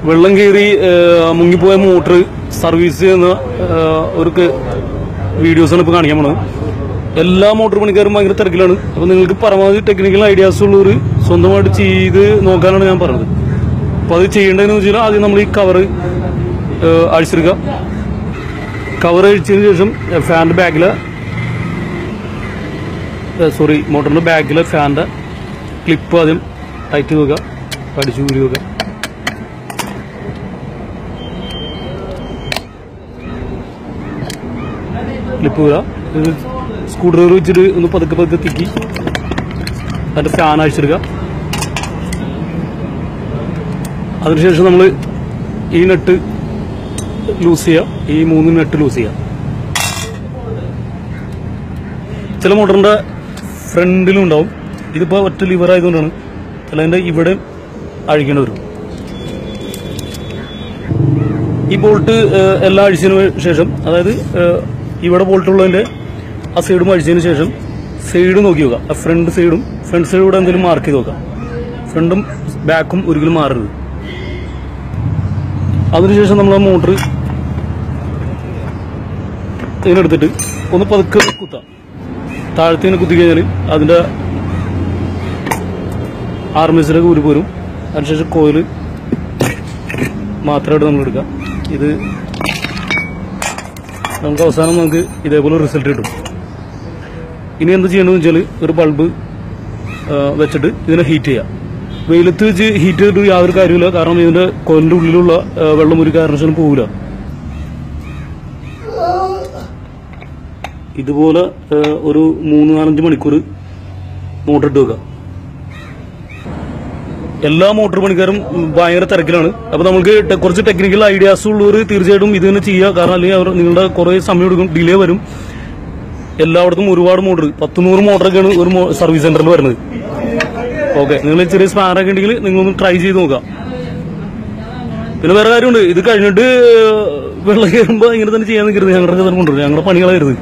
വെള്ളം കയറി മുങ്ങിപ്പോയ motor service ചെയ്യുന്ന ഒരു വീഡിയോസാണ് ഇപ്പോൾ കാണിക്കാൻ പോണത്. എല്ലാ മോട്ടോർ പണിക്കാരും ഭയങ്കര തിരക്കിലാണ്. അപ്പോൾ നിങ്ങൾക്ക് പരമാവധി ടെക്നിക്കൽ ഐഡിയാസ് ഉള്ളവർ സ്വന്തമായിട്ട് ചെയ്ത് നോക്കാനാണ് ഞാൻ പറഞ്ഞത്. അപ്പോൾ അത് ചെയ്യേണ്ടതെന്ന് വെച്ചാൽ ആദ്യം നമ്മൾ ഈ കവറ് അഴിച്ചെടുക്കുക. കവർ അഴിച്ചതിന് ശേഷം ഫാനിൻ്റെ ബാക്കിലെ മോട്ടറിൻ്റെ ബാക്കിലെ ഫാനിൻ്റെ ക്ലിപ്പ് ആദ്യം ടൈറ്റ് നോക്കുക, അടിച്ചു ഊരി നോക്കുക. ക്ലിപ്പ് വരിക. സ്ക്രൂ ഡ്രൈവർ വെച്ചിട്ട് ഒന്ന് പതുക്കെ തിക്കി അതിൻ്റെ ഫാൻ അഴിച്ചെടുക്കുക. അതിനുശേഷം നമ്മൾ ഈ നെട്ട് ലൂസ് ചെയ്യുക. ഈ 3 നെട്ട് ലൂസ് ചെയ്യുക. ചില മോട്ടറിൻ്റെ ഫ്രണ്ടിലും ഉണ്ടാവും. ഇതിപ്പോൾ ഒറ്റ ലിവർ ആയതുകൊണ്ടാണ്. ചിലതിൻ്റെ ഇവിടെ അഴിക്കേണ്ടി വരും. ഈ ബോൾട്ട് എല്ലാം അഴിച്ചതിന് ശേഷം, അതായത് ഇവിടെ ബോൾട്ടുള്ളതിൻ്റെ ആ സൈഡും അഴിച്ചതിന് ശേഷം സൈഡ് നോക്കി നോക്കുക. ആ ഫ്രണ്ട് സൈഡും ഇവിടെ എന്തെങ്കിലും മാർക്ക് ചെയ്ത് നോക്കുക. ഫ്രണ്ടും ബാക്കും ഒരിക്കലും മാറരുത്. അതിനുശേഷം നമ്മൾ ആ മോട്ടർ ഇതിനെടുത്തിട്ട് ഒന്ന് പതുക്കെ കുത്താം. താഴത്തേന് കുത്തി കഴിഞ്ഞാൽ അതിൻ്റെ ആർമേച്ചറൊക്കെ ഊരി പോരും. അതിനുശേഷം കോയിൽ മാത്രമായിട്ട് നമ്മൾ എടുക്കാം. ഇത് നമുക്ക് അവസാനം നമുക്ക് ഇതേപോലെ റിസൾട്ട് കിട്ടും. ഇനി എന്ത് ചെയ്യണമെന്ന് വെച്ചാൽ ഒരു ബൾബ് വെച്ചിട്ട് ഇതിനെ ഹീറ്റ് ചെയ്യാം. വെയിലത്ത് വെച്ച് ഹീറ്റ് ചെയ്തിട്ട് യാതൊരു കാര്യമില്ല. കാരണം ഇതിൻ്റെ കോയിലിൻ്റെ ഉള്ളിലുള്ള വെള്ളം ഒരു കാരണവശാലും പോകില്ല. ഇതുപോലെ ഒരു 3-4 മണിക്കൂർ മോട്ടർ ഇട്ട് വെക്കുക. എല്ലാ മോട്ടോർ പണിക്കാരും ഭയങ്കര തിരക്കിലാണ്. അപ്പോൾ നമുക്ക് കുറച്ച് ടെക്നിക്കൽ ഐഡിയാസ് ഉള്ളവർ തീർച്ചയായിട്ടും ഇത് തന്നെ ചെയ്യുക. കാരണം അല്ലെങ്കിൽ നിങ്ങളുടെ കുറേ സമയം എടുക്കും, ഡിലേ വരും. എല്ലായിടത്തും ഒരുപാട് മോട്ടർ 100-100 മോട്ടറൊക്കെയാണ് ഒരു സർവീസ് സെന്ററിൽ വരുന്നത്. ഓക്കെ, നിങ്ങൾ ചെറിയ സ്പാനൊക്കെ ഉണ്ടെങ്കിൽ നിങ്ങളൊന്ന് ട്രൈ ചെയ്ത് നോക്കാം. പിന്നെ വേറെ കാര്യമുണ്ട്, ഇത് കഴിഞ്ഞിട്ട് വെള്ളം കയറുമ്പോൾ ഇങ്ങനെ തന്നെ ചെയ്യാൻ നിൽക്കരുത്. ഞങ്ങളുടെ തന്നെ കൊണ്ടുവരും. ഞങ്ങളുടെ പണികളായിരുന്നു.